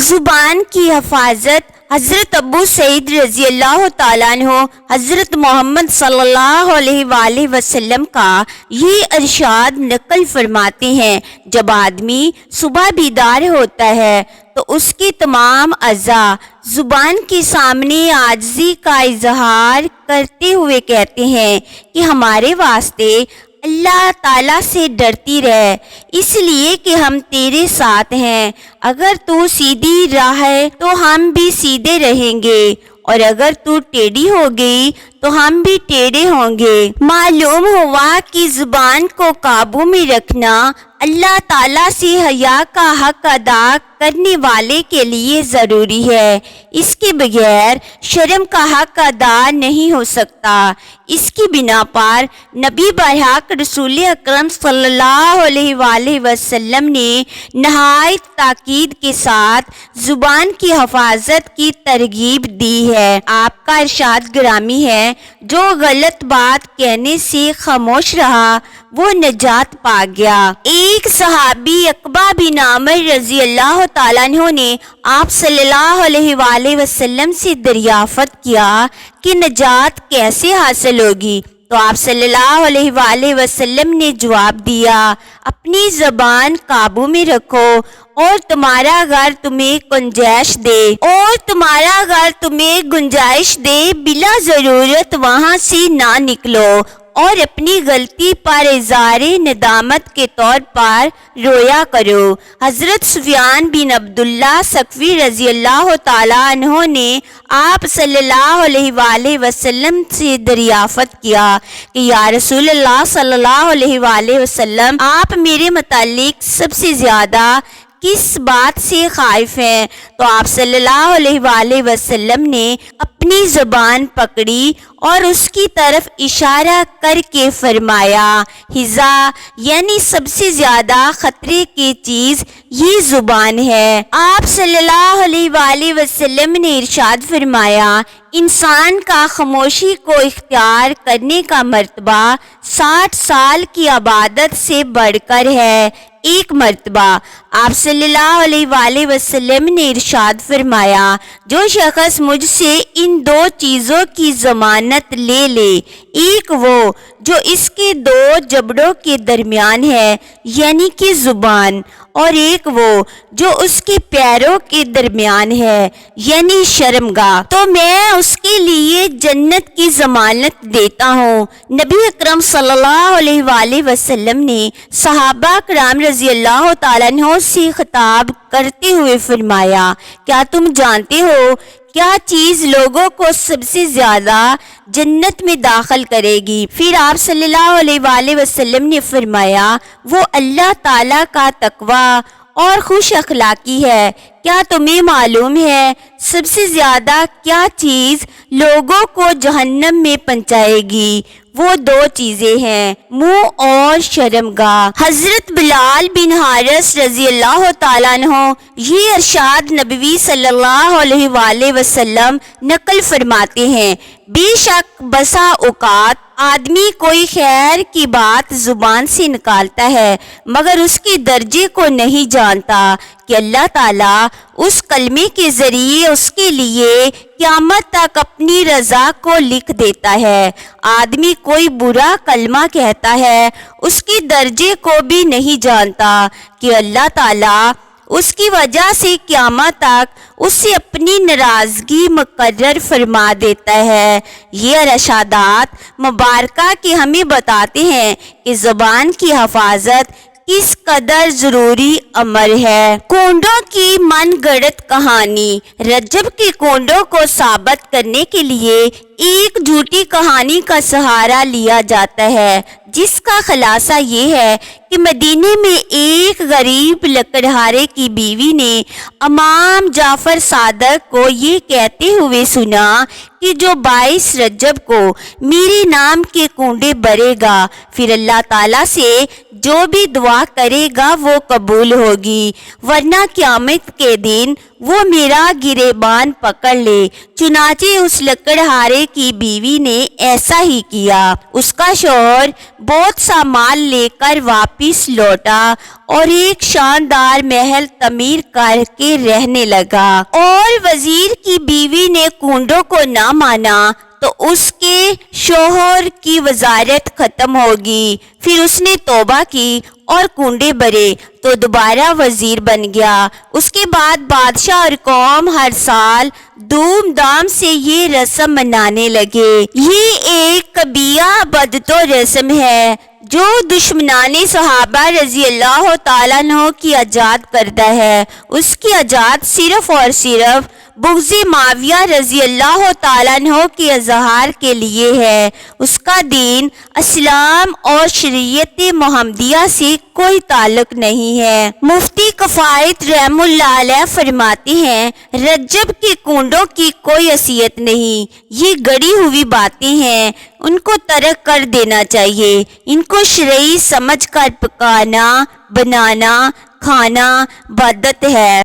زبان کی حفاظت حضرت ابو سعید رضی اللہ تعالیٰ عنہ حضرت محمد صلی اللہ علیہ وآلہ وسلم کا یہ ارشاد نقل فرماتے ہیں، جب آدمی صبح بیدار ہوتا ہے تو اس کے تمام اعضاء زبان کے سامنے عاجزی کا اظہار کرتے ہوئے کہتے ہیں کہ ہمارے واسطے اللہ تعالیٰ سے ڈرتی رہ، اس لیے کہ ہم تیرے ساتھ ہیں۔ اگر تو سیدھی راہ ہے تو ہم بھی سیدھے رہیں گے، اور اگر تو ٹیڑھی ہو گئی تو ہم بھی ٹیڑھے ہوں گے۔ معلوم ہوا کہ زبان کو قابو میں رکھنا اللہ تعالیٰ سے حیا کا حق ادا کرنے والے کے لیے ضروری ہے، اس کے بغیر شرم کا حق ادا نہیں ہو سکتا۔ اس کی بنا پر نبی برحق رسول اکرم صلی اللہ علیہ وآلہ وسلم نے نہایت تاکید کے ساتھ زبان کی حفاظت کی ترغیب دی ہے۔ آپ کا ارشاد گرامی ہے، جو غلط بات کہنے سے خاموش رہا وہ نجات پا گیا۔ ایک صحابی عقبہ بن عامر رضی اللہ تعالیٰ عنہ نے آپ صلی اللہ علیہ وآلہ وسلم سے دریافت کیا کہ نجات کیسے حاصل ہوگی؟ تو آپ صلی اللہ علیہ وآلہ وسلم نے جواب دیا، اپنی زبان قابو میں رکھو، اور تمہارا گھر تمہیں گنجائش دے بلا ضرورت وہاں سے نہ نکلو، اور اپنی غلطی پر اظہار ندامت کے طور پر رویا کرو۔ حضرت سفیان بن عبداللہ ثقفی رضی اللہ تعالیٰ عنہ نے آپ صلی اللہ علیہ وآلہ وسلم سے دریافت کیا کہ یا رسول اللہ صلی اللہ علیہ وآلہ وسلم، آپ میرے متعلق سب سے زیادہ کس بات سے خائف ہیں؟ تو آپ صلی اللہ علیہ وآلہ وسلم نے اپنی زبان پکڑی اور اس کی طرف اشارہ کر کے فرمایا، حذا، یعنی سب سے زیادہ خطرے کی چیز یہ زبان ہے۔ آپ صلی اللہ علیہ وآلہ وسلم نے ارشاد فرمایا، انسان کا خاموشی کو اختیار کرنے کا مرتبہ 60 سال کی عبادت سے بڑھ کر ہے۔ ایک مرتبہ آپ صلی اللہ علیہ وآلہ وسلم نے ارشاد فرمایا، جو شخص مجھ سے ان 2 چیزوں کی ضمانت لے لے، ایک وہ جو اس کے 2 جبڑوں کے درمیان ہے یعنی کہ زبان، اور ایک وہ جو اس کے پیروں کے درمیان ہے یعنی شرمگاہ، تو میں اس کے لیے جنت کی ضمانت دیتا ہوں۔ نبی اکرم صلی اللہ علیہ وآلہ وسلم نے صحابہ کرام رضی اللہ تعالیٰ عنہ سے خطاب کرتے ہوئے فرمایا، کیا تم جانتے ہو کیا چیز لوگوں کو سب سے زیادہ جنت میں داخل کرے گی؟ پھر آپ صلی اللہ علیہ وآلہ وسلم نے فرمایا، وہ اللہ تعالیٰ کا تقوی اور خوش اخلاقی ہے۔ کیا تمہیں معلوم ہے سب سے زیادہ کیا چیز لوگوں کو جہنم میں پہنچائے گی؟ وہ 2 چیزیں ہیں، منہ اور شرمگاہ۔ حضرت بلال بن حارث رضی اللہ تعالیٰ عنہ یہ ارشاد نبوی صلی اللہ علیہ وآلہ وسلم نقل فرماتے ہیں، بے شک بسا اوقات آدمی کوئی خیر کی بات زبان سے نکالتا ہے مگر اس کے درجے کو نہیں جانتا کہ اللہ تعالیٰ اس کلمے کے ذریعے اس کے لیے قیامت تک اپنی رضا کو لکھ دیتا ہے۔ آدمی کوئی برا کلمہ کہتا ہے، اس کے درجے کو بھی نہیں جانتا کہ اللہ تعالیٰ اس کی وجہ سے قیامت تک اسے اپنی ناراضگی مقرر فرما دیتا ہے۔ یہ ارشادات مبارکہ کے ہمیں بتاتے ہیں کہ زبان کی حفاظت کس قدر ضروری امر ہے۔ کونڈوں کی من گڑت کہانی۔ رجب کے کونڈوں کو ثابت کرنے کے لیے ایک جھوٹی کہانی کا سہارا لیا جاتا ہے، جس کا خلاصہ یہ ہے کہ مدینے میں ایک غریب لکڑہارے کی بیوی نے امام جعفر صادق کو یہ کہتے ہوئے سنا کہ جو 22 رجب کو میرے نام کے کنڈے بھرے گا، پھر اللہ تعالیٰ سے جو بھی دعا کرے گا وہ قبول ہوگی، ورنہ قیامت کے دن وہ میرا گریبان پکڑ لے۔ چنانچہ اس لکڑہارے کی بیوی نے ایسا ہی کیا۔ اس کا شوہر بہت سا مال لے کر واپس لوٹا اور ایک شاندار محل تعمیر کر کے رہنے لگا۔ اور وزیر کی بیوی نے کنڈوں کو نہ مانا تو اس کے شوہر کی وزارت ختم ہوگی۔ پھر اس نے توبہ کی اور کنڈے بھرے تو دوبارہ وزیر بن گیا۔ اس کے بعد بادشاہ اور قوم ہر سال دھوم دھام سے یہ رسم منانے لگے۔ یہ ایک قبیحہ بدتو رسم ہے جو دشمنان صحابہ رضی اللہ تعالیٰ عنہ کی ایجاد کردہ ہے۔ اس کی ایجاد صرف اور صرف بغض معاویہ رضی اللہ تعالیٰ عنہ کے اظہار کے لیے ہے۔ اس کا دین اسلام اور شریعت محمدیہ سے کوئی تعلق نہیں ہے۔ مفتی کفایت رحم اللہ علیہ فرماتے ہیں، رجب کے کنڈوں کی کوئی حیثیت نہیں، یہ گڑی ہوئی باتیں ہیں، ان کو ترک کر دینا چاہیے۔ ان کو شرعی سمجھ کر پکانا، بنانا، کھانا بدعت ہے۔